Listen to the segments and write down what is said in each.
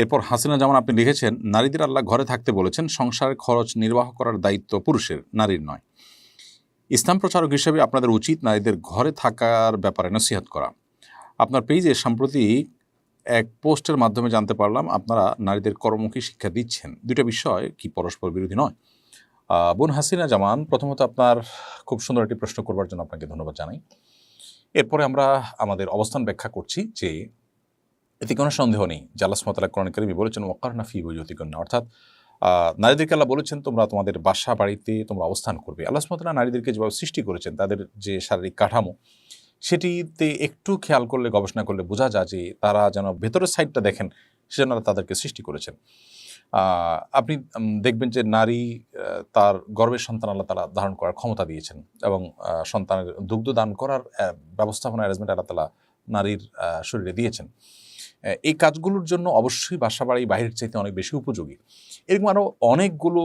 এরপর হাসিনা জামান আপনি লিখেছেন, নারীদের আল্লাহ ঘরে থাকতে বলেছেন, সংসারের খরচ নির্বাহ করার দায়িত্ব পুরুষের, নারীর নয়। ইসলাম প্রচারক হিসেবে আপনাদের উচিত নারীদের ঘরে থাকার ব্যাপারে নসিহত করা। আপনার পেজে সম্প্রতি এক পোস্টের মাধ্যমে জানতে পারলাম আপনারা নারীদের কর্মমুখী শিক্ষা দিচ্ছেন। দুইটা বিষয় কি পরস্পর বিরোধী নয়? বোন হাসিনা জামান, প্রথমত আপনার খুব সুন্দর একটি প্রশ্ন করবার জন্য আপনাকে ধন্যবাদ জানাই। এরপরে আমরা আমাদের অবস্থান ব্যাখ্যা করছি যে এতে কোনো সন্দেহ নেই যে আল্লাহ সুবহানাহু ওয়া তাআলা কোরআনে কারিমে বলেছেন ওয়াকারনা ফি বুয়ুতিকুন্না, অর্থাৎ নারীদেরকে আল্লাহ বলেছেন তোমরা তোমাদের বাসা বাড়িতে তোমরা অবস্থান করবে। আল্লাহ সুবহানাহু ওয়া তাআলা নারীদেরকে যেভাবে সৃষ্টি করেছেন, তাদের যে শারীরিক কাঠামো সেটিতে একটু খেয়াল করলে, গবেষণা করলে বোঝা যায় যে তারা যেন ভেতরের সাইডটা দেখেন, সেজন্য আল্লাহ তাদেরকে সৃষ্টি করেছেন। আপনি দেখবেন যে নারী তার গর্ভের সন্তান আল্লাহ তাআলা ধারণ করার ক্ষমতা দিয়েছেন এবং সন্তানের দুগ্ধ দান করার ব্যবস্থাপনা অ্যারেঞ্জমেন্ট আল্লাহ তাআলা নারীর শরীরে দিয়েছেন। এই কাজগুলোর জন্য অবশ্যই বাসা বাড়ি বাহিরের চাইতে অনেক বেশি উপযোগী। এরকম আরও অনেকগুলো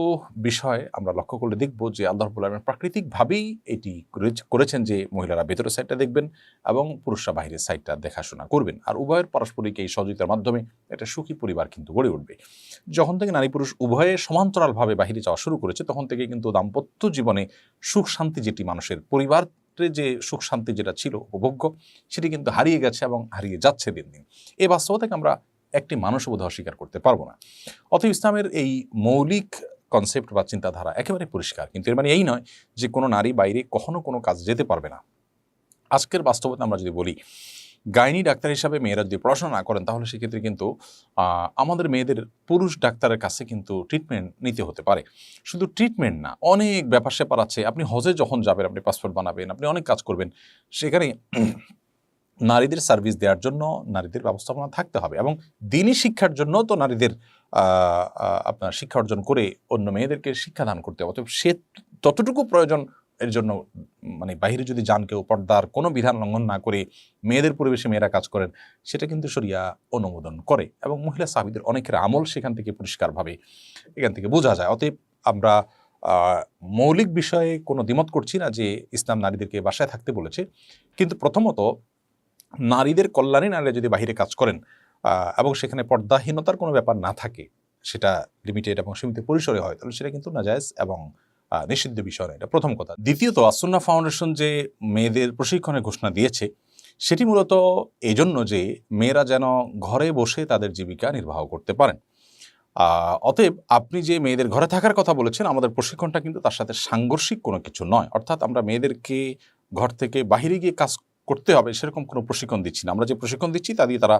বিষয় আমরা লক্ষ্য করলে দেখব যে আল্লাহ রাব্বুল আলামিন প্রাকৃতিকভাবেই এটি করেছেন যে মহিলারা ভেতরের সাইডটা দেখবেন এবং পুরুষরা বাহিরের সাইডটা দেখাশোনা করবেন। আর উভয়ের পারস্পরিক এই সহযোগিতার মাধ্যমে একটা সুখী পরিবার কিন্তু গড়ে উঠবে। যখন থেকে নারী পুরুষ উভয়ে সমান্তরালভাবে বাহিরে যাওয়া শুরু করেছে, তখন থেকে কিন্তু দাম্পত্য জীবনে সুখ শান্তি, যেটি মানুষের পরিবার যে সুখ শান্তি যেটা ছিল উপভোগ্য, সেটি কিন্তু হারিয়ে গেছে এবং হারিয়ে যাচ্ছে দিন দিন। এই বাস্তবতাকে আমরা একটি মানুষও বোধহয় অস্বীকার করতে পারবো না। অতএব ইসলামের এই মৌলিক কনসেপ্ট বা চিন্তাধারা একেবারে পরিষ্কার, কিন্তু এর মানে এই নয় যে কোনো নারী বাইরে কখনো কোনো কাজ যেতে পারবে না। আজকের বাস্তবতা আমরা যদি বলি, গাইনি ডাক্তার হিসাবে মেয়েরা যদি পড়াশোনা না করেন, তাহলে সেক্ষেত্রে কিন্তু আমাদের মেয়েদের পুরুষ ডাক্তারের কাছে কিন্তু ট্রিটমেন্ট নিতে হতে পারে। শুধু ট্রিটমেন্ট না, অনেক ব্যাপার স্যাপার আছে। আপনি হজে যখন যাবেন, আপনি পাসপোর্ট বানাবেন, আপনি অনেক কাজ করবেন, সেখানে নারীদের সার্ভিস দেওয়ার জন্য নারীদের ব্যবস্থাপনা থাকতে হবে এবং দিনী শিক্ষার জন্য তো নারীদের আপনার শিক্ষা অর্জন করে অন্য মেয়েদেরকে শিক্ষাদান করতে হবে। অতএব সে ততটুকু প্রয়োজন এর জন্য, মানে বাইরে যদি যান কেউ, পর্দার কোনো বিধান লঙ্ঘন না করে মেয়েদের পরিবেশে মেয়েরা কাজ করেন, সেটা কিন্তু শরিয়া অনুমোদন করে এবং মহিলা সাহাবীদের অনেকের আমল সেখান থেকে পরিষ্কারভাবে এখান থেকে বোঝা যায়। অতএব আমরা মৌলিক বিষয়ে কোনো দ্বিমত করছি না যে ইসলাম নারীদেরকে বাসায় থাকতে বলেছে, কিন্তু প্রথমত নারীদের কল্যাণে নারীরা যদি বাহিরে কাজ করেন এবং সেখানে পর্দাহীনতার কোনো ব্যাপার না থাকে, সেটা লিমিটেড এবং সীমিত পরিসরে হয়, তাহলে সেটা কিন্তু নাজায়েজ এবং নিষিদ্ধ বিষয় নয়। এটা প্রথম কথা। দ্বিতীয়ত, আসুন্নাহ ফাউন্ডেশন যে মেয়েদের প্রশিক্ষণের ঘোষণা দিয়েছে, সেটি মূলত এই জন্য যে মেয়েরা যেন ঘরে বসে তাদের জীবিকা নির্বাহ করতে পারেন। অতএব আপনি যে মেয়েদের ঘরে থাকার কথা বলেছেন, আমাদের প্রশিক্ষণটা কিন্তু তার সাথে সাংঘর্ষিক কোনো কিছু নয়। অর্থাৎ আমরা মেয়েদেরকে ঘর থেকে বাহিরে গিয়ে কাজ করতে হবে সেরকম কোনো প্রশিক্ষণ দিচ্ছি না। আমরা যে প্রশিক্ষণ দিচ্ছি তা দিয়ে তারা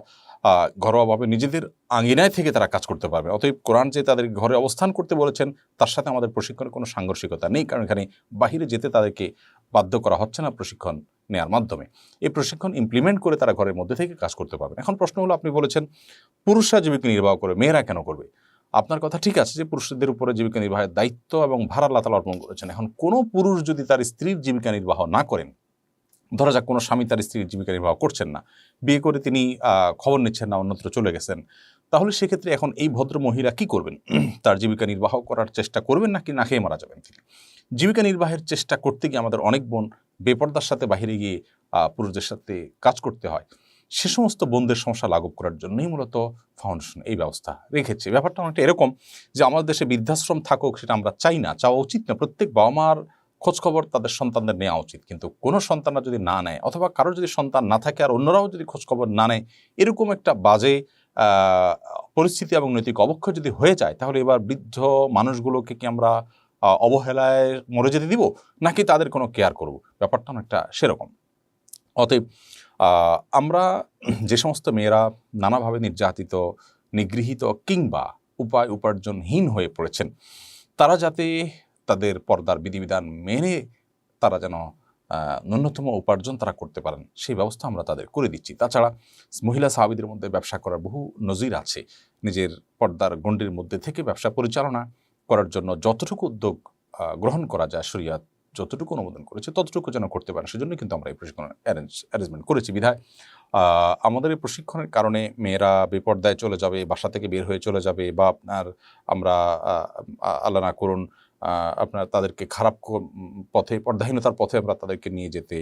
ঘরোয়াভাবে নিজেদের আঙিনায় থেকে তারা কাজ করতে পারবে। অতএব কোরআন যে তাদের ঘরে অবস্থান করতে বলেছেন, তার সাথে আমাদের প্রশিক্ষণের কোনো সাংঘর্ষিকতা নেই, কারণ এখানে বাহিরে যেতে তাদেরকে বাধ্য করা হচ্ছে না প্রশিক্ষণ নেওয়ার মাধ্যমে। এই প্রশিক্ষণ ইমপ্লিমেন্ট করে তারা ঘরের মধ্যে থেকে কাজ করতে পারবেন। এখন প্রশ্ন হলো, আপনি বলেছেন পুরুষরা জীবিকা নির্বাহ করে, মেয়েরা কেন করবে? আপনার কথা ঠিক আছে যে পুরুষদের উপরে জীবিকা নির্বাহের দায়িত্ব এবং ভার আল্লাহ তাআলা অর্পণ করেছেন। এখন কোনো পুরুষ যদি তার স্ত্রীর জীবিকা নির্বাহ না করেন, ধরা যাক কোনো স্বামী তার স্ত্রীর জীবিকা নির্বাহ করছেন না, বিয়ে করে তিনি খবর নিচ্ছেন না, অন্যত্র চলে গেছেন, তাহলে সেক্ষেত্রে এখন এই ভদ্র মহিলা কি করবেন? তার জীবিকা নির্বাহ করার চেষ্টা করবেন নাকি না খেয়ে মারা যাবেন তিনি? জীবিকা নির্বাহের চেষ্টা করতে গিয়ে আমাদের অনেক বোন বেপর্দার সাথে বাহিরে গিয়ে পুরুষদের সাথে কাজ করতে হয়। সে সমস্ত বোনদের সমস্যা লাঘব করার জন্যই মূলত ফাউন্ডেশন এই ব্যবস্থা রেখেছে। ব্যাপারটা অনেকটা এরকম যে আমাদের দেশে বৃদ্ধাশ্রম থাকুক, সেটা আমরা চাই না, চাওয়া উচিত না। প্রত্যেক বাবা মার খোঁজখবর তাদের সন্তানদের নেওয়া উচিত, কিন্তু কোনো সন্তানরা যদি না নেয় অথবা কারোর যদি সন্তান না থাকে আর অন্যরাও যদি খোঁজখবর না নেয়, এরকম একটা বাজে পরিস্থিতি এবং নৈতিক অবক্ষয় যদি হয়ে যায়, তাহলে এবার বৃদ্ধ মানুষগুলোকে কি আমরা অবহেলায় মরে যেতে দিব, নাকি তাদের কোনো কেয়ার করব? ব্যাপারটা অনেকটা সেরকম। অতএব আমরা যে সমস্ত মেয়েরা নানাভাবে নির্যাতিত, নিগৃহীত কিংবা উপার্জনহীন হয়ে পড়েছেন, তারা যাতে তাদের পর্দার বিধিবিধান মেনে তারা যেন ন্যূনতম উপার্জন তারা করতে পারেন, সেই ব্যবস্থা আমরা তাদের করে দিচ্ছি। তাছাড়া মহিলা সাহাবীদের মধ্যে ব্যবসা করার বহু নজির আছে। নিজের পর্দার গণ্ডির মধ্যে থেকে ব্যবসা পরিচালনা করার জন্য যতটুকু উদ্যোগ গ্রহণ করা যায়, শরীয়ত যতটুকু অনুমোদন করেছে ততটুকু যেন করতে পারেন, সেজন্য কিন্তু আমরা এই প্রশিক্ষণ অ্যারেঞ্জমেন্ট করেছি। বিধায় আমাদের এই প্রশিক্ষণের কারণে মেয়েরা বেপর্দায় চলে যাবে, বাসা থেকে বের হয়ে চলে যাবে, বা আপনার আমরা আল্লাহ না করুন আপনার তাদেরকে খারাপ পথে, পর্দাহীনতার পথে আমরা তাদেরকে নিয়ে যেতে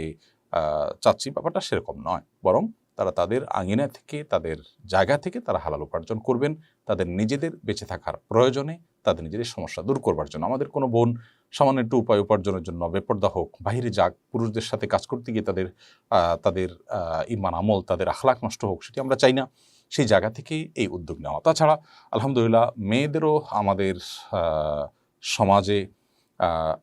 চাচ্ছি, ব্যাপারটা সেরকম নয়। বরং তারা তাদের আঙিনা থেকে, তাদের জায়গা থেকে তারা হালাল উপার্জন করবেন, তাদের নিজেদের বেঁচে থাকার প্রয়োজনে, তাদের নিজেদের সমস্যা দূর করবার জন্য। আমাদের কোনো বোন সামান্য একটু উপায় উপার্জনের জন্য বেপর্দা হোক, বাইরে যাক, পুরুষদের সাথে কাজ করতে গিয়ে তাদের ইমান আমল, তাদের আখলাক নষ্ট হোক, সেটি আমরা চাই না। সেই জায়গা থেকে এই উদ্যোগ নেওয়া। তাছাড়া আলহামদুলিল্লাহ মেয়েদেরও আমাদের সমাজে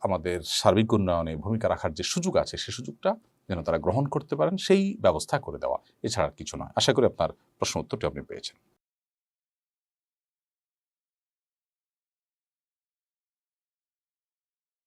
আমাদের সার্বিক উন্নয়নে ভূমিকা রাখার যে সুযোগ আছে, সে সুযোগটা যেন তারা গ্রহণ করতে পারেন, সেই ব্যবস্থা করে দেওয়া, এছাড়া আর কিছু নয়। আশা করি আপনার প্রশ্ন উত্তরটি আপনি পেয়েছেন।